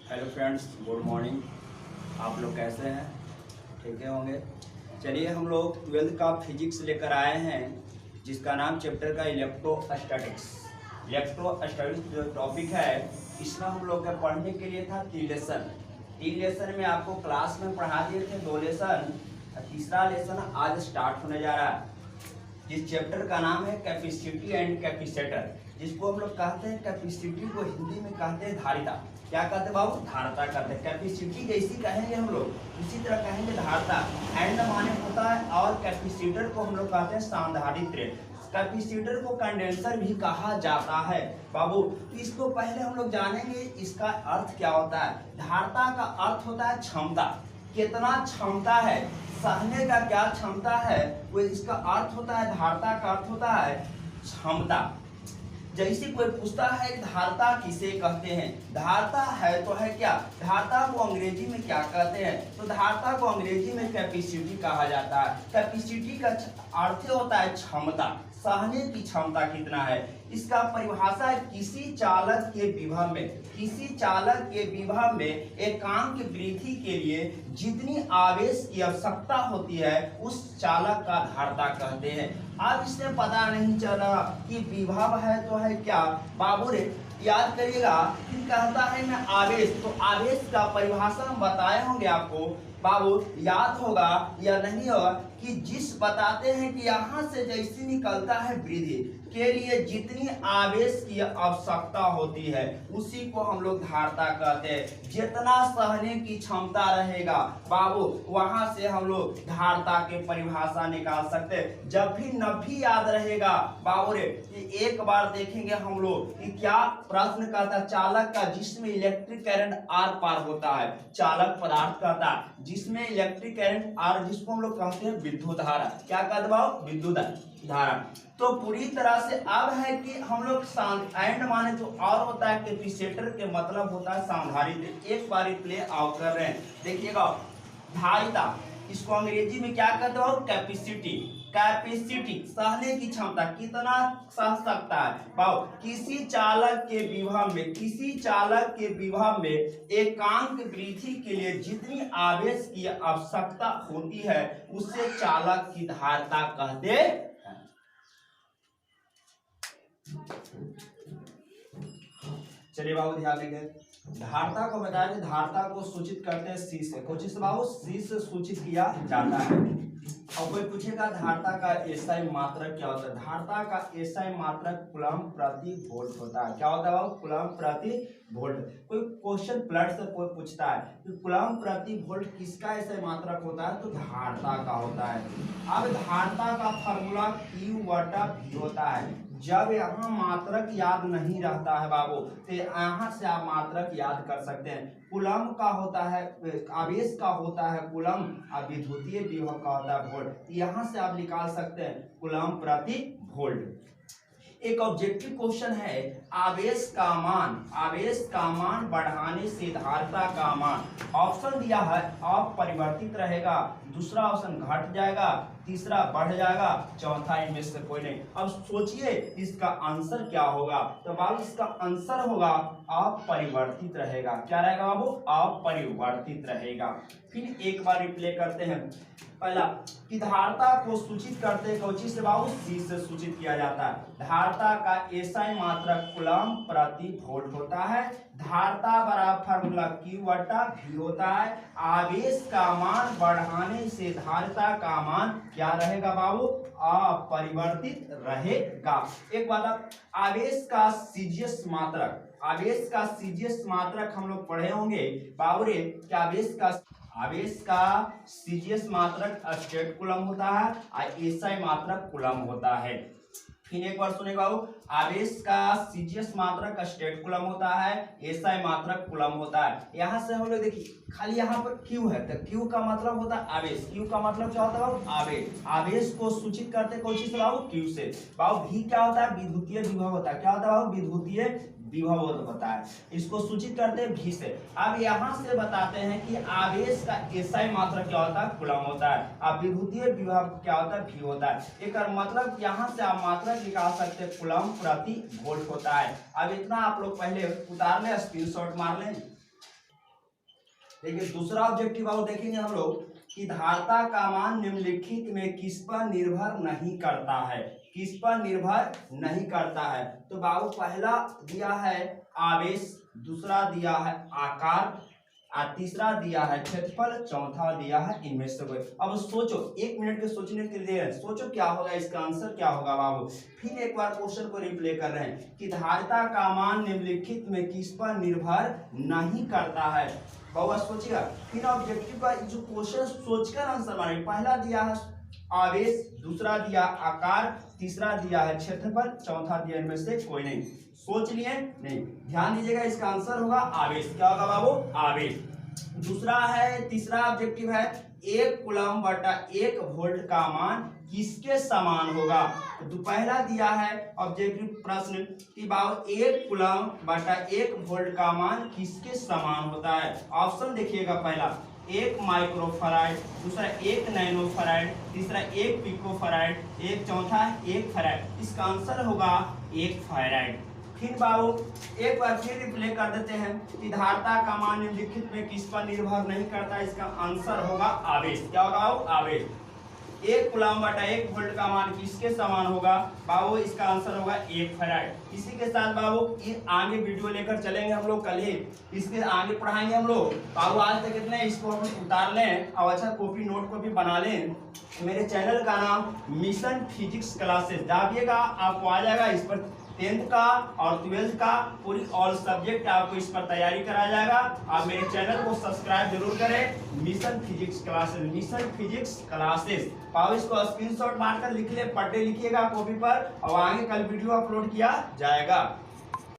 Hello friends, good morning. आप लोग कैसे हैं? ठीक है होंगे। चलिए, हम लोग 12th का फिजिक्स लेकर आए हैं, जिसका नाम चैप्टर का इलेक्ट्रोस्टैटिक्स। इलेक्ट्रोस्टैटिक्स जो टॉपिक है, इसमें हम लोग का पढ़ने के लिए था 3 लेसन में आपको क्लास में पढ़ा दिए थे 2 लेसन। तीसरा लेसन आज स्टार्ट होने जा रहा है, जिस चैप्टर का नाम है कैपेसिटी एंड कैपेसिटर, जिसको हम लोग कहते हैं कैपेसिटी को हिंदी में कहते हैं धारिता। क्या कहते हैं बाबू? धारता कहते हैं। कैपेसिटी जैसी कहेंगे हम लोग, उसी तरह कहेंगे धारता। एंड माने होता है, और कैपेसिटर को हम लोग कहते हैं सांधारित्र। कैपेसिटर को कंडेंसर भी कहा जाता है बाबू। इसको पहले हम लोग जानेंगे, इसका अर्थ क्या होता है। धारता का अर्थ होता है क्षमता, कितना क्षमता है, सहने का क्या क्षमता है, वो इसका अर्थ होता है। धारता का अर्थ होता है क्षमता। जैसे कोई पूछता है धारता किसे कहते हैं, धारता है तो है क्या, धारता को अंग्रेजी में क्या कहते हैं, तो धारता को अंग्रेजी में कैपेसिटी कहा जाता है। कैपेसिटी का अर्थ होता है क्षमता, सहने की क्षमता कितना है। इसका परिभाषा है किसी चालक के विभव में एकांक वृद्धि के लिए जितनी आवेश की आवश्यकता होती है, उस चालक का धारता कहते हैं। अब इससे पता नहीं चला कि विभव है तो है क्या बाबू रे, याद करिएगा। फिर कहता है मैं आवेश, तो आवेश का परिभाषा हम बताए होंगे आपको बाबू, याद होगा या नहीं होगा, कि जिस बताते हैं कि यहाँ से जैसे निकलता है वृद्धि के लिए जितनी आवेश की आवश्यकता होती है, उसी को हम लोग धारता कहते हैं। जितना सहने की क्षमता रहेगा बाबू, वहां से हम लोग धारता के परिभाषा निकाल सकते हैं। जब भी नभी याद रहेगा बाबू रे, एक बार देखेंगे हम लोग कि क्या प्रश्न कहता, चालक का जिसमें इलेक्ट्रिक करंट आर पार होता है, चालक पदार्थ कहता है जिसमें इलेक्ट्रिक करंट आर, जिसको हम लोग कहते हैं विद्युत धारा। क्या कहते बाबू? विद्युत धारा। तो पूरी तरह से अब है कि हम लोग एंड माने तो और होता है कैपेसिटर के मतलब होता है सांधारित्र। एक बार प्ले आउट कर रहे हैं, देखिएगा। धारिता, इसको अंग्रेजी में क्या कहते हो? कैपेसिटी। कैपेसिटी सहने की क्षमता, कितना सह सकता है बाबू। किसी चालक के विभव में एकांक वृद्धि के लिए जितनी आवेश की आवश्यकता होती है, उसे चालक की धारता कहते हैं। चलिए बाबू, ध्यान देंगे। धारता को बताया, धारता को सूचित करते हैं सी से। कुछ से बाबू सी से सूचित किया जाता है। और कोई पूछेगा धारता का एसआई मात्रक क्या होता है। धारता का एसआई मात्रक कूलम्ब प्रति वोल्ट होता है। क्या होता है बाबू? कूलम्ब प्रति वोल्ट। कोई क्वेश्चन प्लट से कोई पूछता है कि कूलम्ब प्रति वोल्ट किसका एसआई मात्रक होता है, तो धारता का होता है। अब धारता का फार्मूला Q/V होता है। जब यहाँ मात्रक याद नहीं रहता है बाबू, तो यहाँ से आप मात्रक याद कर सकते हैं। कूलम्ब का होता है, आवेश का होता है कूलम्ब, और विद्युतीय विभव का होता है वोल्ट। यहाँ से आप निकाल सकते हैं कूलम्ब प्रति वोल्ट। एक ऑब्जेक्टिव क्वेश्चन है, आवेश का मान बढ़ाने से धारता का मान। ऑप्शन दिया है, आप परिवर्तित रहेगा, दूसरा ऑप्शन घट जाएगा, तीसरा बढ़ जाएगा, चौथा इनमें से कोई नहीं। अब सोचिए इसका आंसर क्या होगा, तो बाबू इसका आंसर होगा अपरिवर्तित रहेगा। क्या रहेगा बाबू? अपरिवर्तित रहेगा। फिर एक बार रिप्ले करते हैं। पहला कि धारता को सूचित करते हैं कौची से बाबू? सी से सूचित किया जाता है। धारता का एसआई मात्रक कूलम्ब प्रति वोल्ट होता है। धारता बराबर फार्मूला Q/V होता है। आवेश का मान बढ़ाने से धारता का मान क्या रहेगा बाबू? अपरिवर्तित रहेगा। एक बात, आवेश का सीजीएस मात्रक हम लोग पढ़े होंगे बाबू रे, कि आवेश का सीजीएस मात्रक स्टेट कूलम्ब होता है और एसआई मात्रक कूलम्ब होता है। फिर एक बार सुने बाबू, आवेश का सीजीएस मात्रक स्टेट कूलम्ब होता है, एसआई मात्रक कूलम्ब होता है। यहाँ से हम लोग देखिए, खाली यहाँ पर Q है, तो Q का मतलब होता है आवेश। Q का मतलब क्या होता है बाबू? आवेश। आवेश को सूचित करते कौन चीज से बाबू? Q से। बाबू V क्या होता है? विद्युतीय विभव होता है। क्या होता है बाबू? विद्युतीय विभव होता है। इसको सूचित करते हैं V से। अब यहाँ से बताते हैं कि आवेश का एसआई मात्रक क्या होता है? कूलम्ब होता है। अब विद्युतीय विभव क्या होता है? V होता है। एक मतलब यहाँ से आप मात्रक निकाल सकते हैं, कूलम्ब प्रति वोल्ट होता है। अब इतना आप लोग पहले उतार लें, स्क्रीनशॉट मार लें। देखिए दूसरा ऑब्जेक्टिव बाबू देखेंगे हम लोग कि धारता का मान निम्नलिखित में किस पर निर्भर नहीं करता है, किस पर निर्भर नहीं करता है। तो बाबू पहला दिया है आवेश, दूसरा दिया है आकार, तीसरा दिया है क्षेत्रफल, चौथा दिया है इनमें से कोई। अब सोचो, 1 मिनट के सोचने के लिए सोचो क्या होगा, इसका आंसर क्या होगा बाबू। फिर एक बार क्वेश्चन को रिप्ले कर रहे हैं कि धारिता का मान निम्नलिखित में किस पर निर्भर नहीं करता है। बहुत सोचिएगा, फिर ऑब्जेक्टिव का जो क्वेश्चन सोचकर आंसर मारेंगे। पहला दिया है आवेश, दूसरा दिया आकार, तीसरा दिया है क्षेत्रफल, चौथा दिया इनमें से कोई नहीं। सोच लिए नहीं, ध्यान दीजिएगा, इसका आंसर होगा आवेश। क्या होगा बाबू, आवेश। दूसरा है, तीसरा ऑब्जेक्टिव है 1 कूलम बटा 1 वोल्ट का मान किसके समान होगा। तो पहला दिया है ऑब्जेक्टिव प्रश्न कि बाबू 1 कूलम बटा 1 वोल्ट का मान किसके समान होता है। ऑप्शन देखिएगा, पहला 1 माइक्रोफैराड, दूसरा 1 नैनोफैराड, तीसरा 1 पिकोफैराड, एक चौथा 1 फैराड। इसका आंसर होगा 1 फैराड। फिर बाबू एक बार फिर रिप्ले कर देते हैं कि धारिता का मान निम्नलिखित में किस पर निर्भर नहीं करता। इसका आंसर होगा आवेश। क्या होगा बाबू, आवेश। 1 कूलम बटा 1 वोल्ट का मान किसके समान होगा बाबू, इसका आंसर होगा 1 फैराड। इसी के साथ बाबू ये आगे वीडियो लेकर चलेंगे हम लोग, कल ही इसके आगे पढ़ाएंगे हम लोग। बाबू आज तक इतने, इसको हम उतार लें और अच्छा कॉपी नोट को भी बना लें। मेरे चैनल का नाम मिशन फिजिक्स क्लासेस, जाइएगा आपको आ जाएगा। इस पर 10th का और 12th का पूरी ऑल सब्जेक्ट आपको इस पर तैयारी कराया जाएगा। आप मेरे चैनल को सब्सक्राइब जरूर करें, mission physics classes, mission physics classes. पाओ इसको स्क्रीनशॉट मारकर लिख ले, पढ़ते लिखिएगा कॉपी पर, और आगे कल वीडियो अपलोड किया जाएगा।